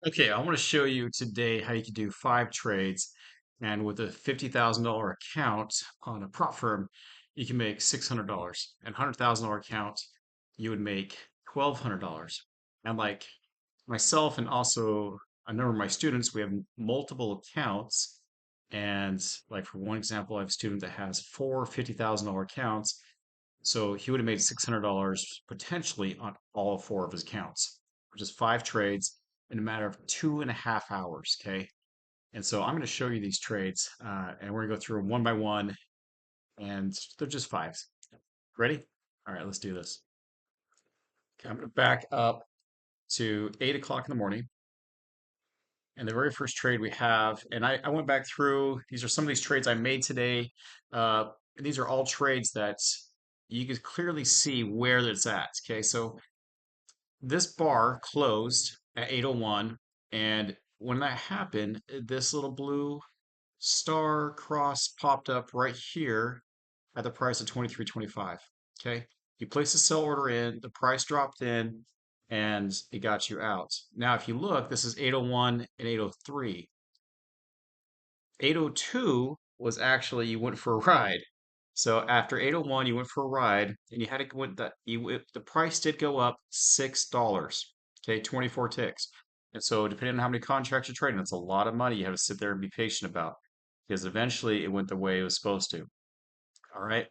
Okay, I want to show you today how you can do five trades. And with a $50,000 account on a prop firm, you can make $600. And $100,000 account, you would make $1,200. And like myself and also a number of my students, we have multiple accounts. And like for one example, I have a student that has four $50,000 accounts. So he would have made $600 potentially on all four of his accounts, which is five trades in a matter of 2.5 hours. Okay. And so I'm going to show you these trades and we're going to go through them one by one and they're just fives. Ready? All right, let's do this. Okay, I'm going to back up to 8 o'clock in the morning. And the very first trade we have, and I went back through, these are some of these trades I made today. And these are all trades that you can clearly see where it's at. Okay, so this bar closed at 8:01, and when that happened, this little blue star cross popped up right here at the price of 23.25. Okay. You place a sell order in, the price dropped in, and it got you out. Now, if you look, this is 8:01 and 8:03. 8:02 was actually you went for a ride. So after 8:01, you went for a ride, and you had to go with the price did go up $6. Okay, 24 ticks. And so depending on how many contracts you're trading, it's a lot of money you have to sit there and be patient about because eventually it went the way it was supposed to. All right.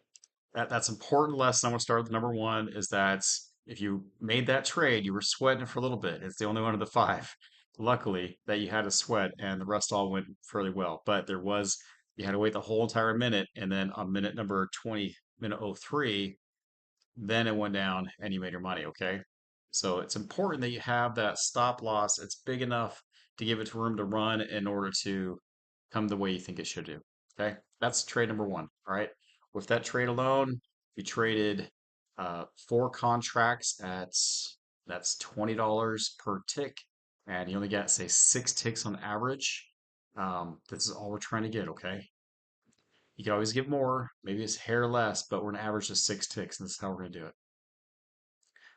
That's important lesson. I'm going to start with number one is that if you made that trade, you were sweating for a little bit. It's the only one of the five. Luckily that you had a sweat and the rest all went fairly well. But you had to wait the whole entire minute. And then on minute number 20, minute oh 03, then it went down and you made your money. Okay. So it's important that you have that stop loss. It's big enough to give it room to run in order to come the way you think it should do. Okay. That's trade number one. All right. With that trade alone, you traded four contracts at that's $20 per tick, and you only got say six ticks on average. This is all we're trying to get. Okay. You can always get more, maybe it's hair less, but we're gonna average to six ticks, and this is how we're gonna do it.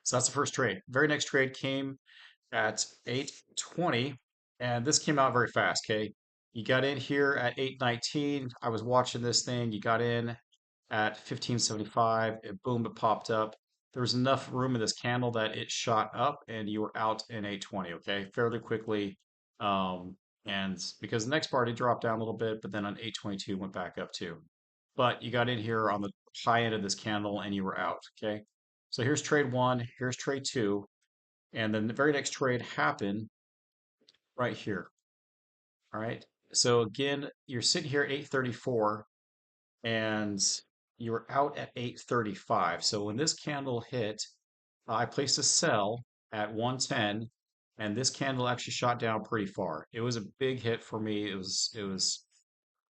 So that's the first trade. Very next trade came at 8:20, and this came out very fast. Okay, you got in here at 8:19. I was watching this thing. You got in at 15:75. It boom, it popped up. There was enough room in this candle that it shot up, and you were out in 8:20. Okay, fairly quickly. And because the next bar did drop down a little bit, but then on 8:22 went back up too. But you got in here on the high end of this candle, and you were out. Okay, so here's trade one. Here's trade two. And then the very next trade happened right here. All right. So again, you're sitting here at 8:34 and you were out at 8:35. So when this candle hit, I placed a sell at 110 and this candle actually shot down pretty far. It was a big hit for me. It was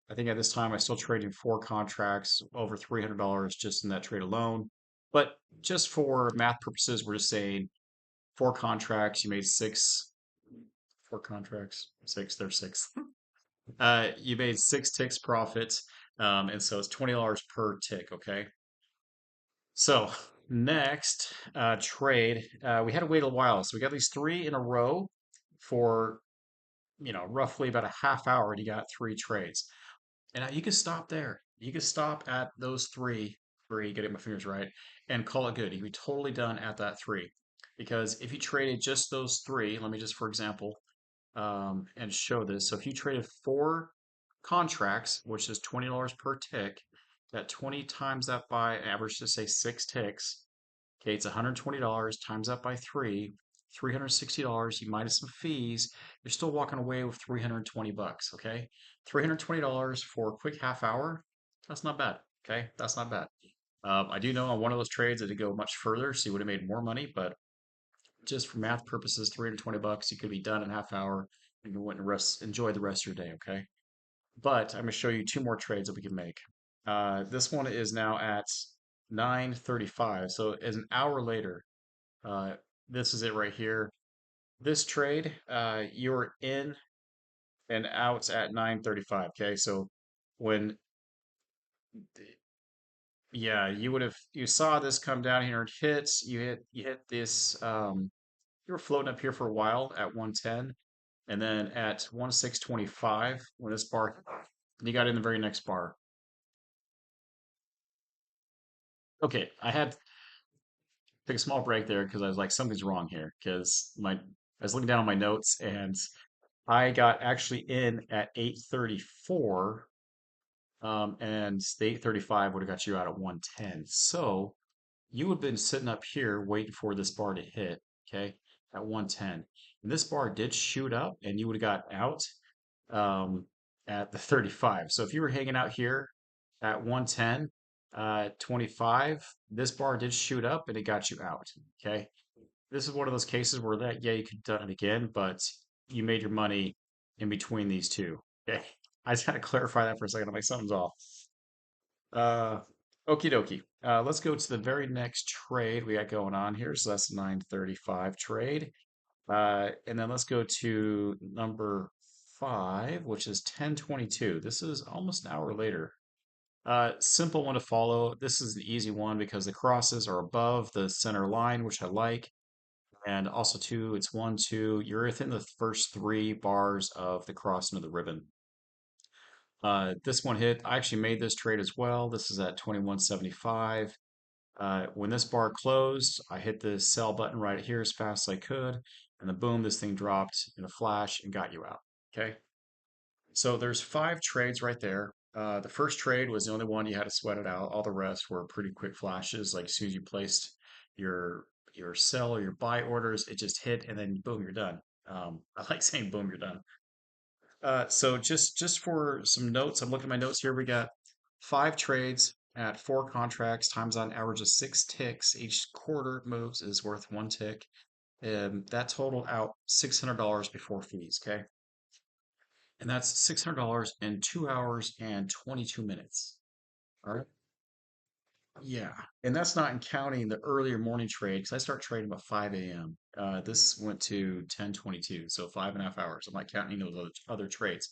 I think at this time I still trading four contracts over $300 just in that trade alone. But just for math purposes, we're just saying four contracts, you made four contracts, six, there's six. You made six ticks profit. And so it's $20 per tick. Okay. So next trade, we had to wait a while. So we got these three in a row for, roughly about a half hour. And you got three trades. And you can stop there. You can stop at those three, getting my fingers right, and call it good. You can be totally done at that three. Because if you traded just those three, let me just, for example, and show this. So if you traded four contracts, which is $20 per tick, that 20 times that by average to say six ticks, okay, it's $120 times that by three, $360, you minus some fees, you're still walking away with 320 bucks, okay? $320 for a quick half hour, that's not bad, okay? That's not bad. I do know on one of those trades it did go much further, so you would have made more money, but just for math purposes, 320 bucks, you could be done in a half hour and you wouldn't enjoy the rest of your day, okay? But I'm gonna show you two more trades that we can make. This one is now at 9:35, so as an hour later, uh, this is it right here. This trade, you're in and out at 9:35, okay? So when, yeah, you saw this come down here and you hit this, you were floating up here for a while at 110. And then at 1,625, when this bar, you got in the very next bar. Okay, I had to take a small break there because I was like, something's wrong here because I was looking down on my notes and I got actually in at 834, and the 835 would have got you out at 110. So you would have been sitting up here waiting for this bar to hit, okay, at 110. And this bar did shoot up and you would have got out um, at the 35. So if you were hanging out here at 110, 25, this bar did shoot up and it got you out, okay? This is one of those cases where that, yeah, you could have done it again, but you made your money in between these two, okay? I just got to clarify that for a second. I'm like, something's off. Uh, Okie dokie. Let's go to the very next trade we got going on here. So that's 935 trade. And then let's go to number five, which is 1022. This is almost an hour later. Simple one to follow. This is the easy one because the crosses are above the center line, which I like. And also, two, it's one, two. You're within the first three bars of the cross into the ribbon. This one hit. I actually made this trade as well. This is at 2175. When this bar closed, I hit the sell button right here as fast as I could, and then boom, this thing dropped in a flash and got you out. Okay. So there's five trades right there. The first trade was the only one you had to sweat it out. All the rest were pretty quick flashes. Like as soon as you placed your your sell or your buy orders, it just hit, and then boom, you're done. I like saying boom, you're done. So just for some notes, I'm looking at my notes here. We got five trades at four contracts, times on average of 6 ticks. Each quarter moves is worth 1 tick. And that totaled out $600 before fees. Okay. And that's $600 in 2 hours and 22 minutes. All right. Yeah. And that's not in counting the earlier morning trade because I start trading about 5 a.m. This went to 10:22, so 5.5 hours. I'm not counting those other trades.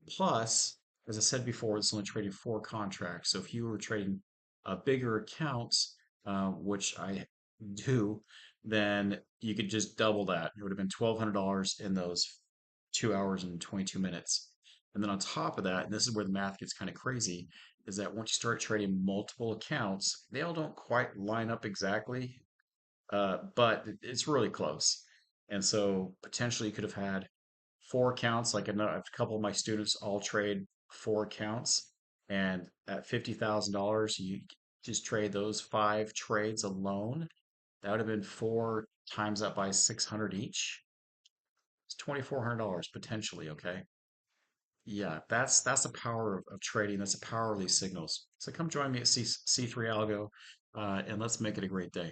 Plus, as I said before, it's only trading four contracts. So if you were trading bigger accounts, which I do, then you could just double that. It would have been $1,200 in those 2 hours and 22 minutes. And then on top of that, and this is where the math gets kind of crazy, is that once you start trading multiple accounts, they all don't quite line up exactly, but it's really close. And so potentially you could have had four accounts, like a couple of my students all trade four accounts, and at $50,000, you just trade those five trades alone. That would have been four times that by 600 each. It's $2,400 potentially, okay? Yeah, that's the power of trading. That's the power of these signals. So come join me at C3 Algo, and let's make it a great day.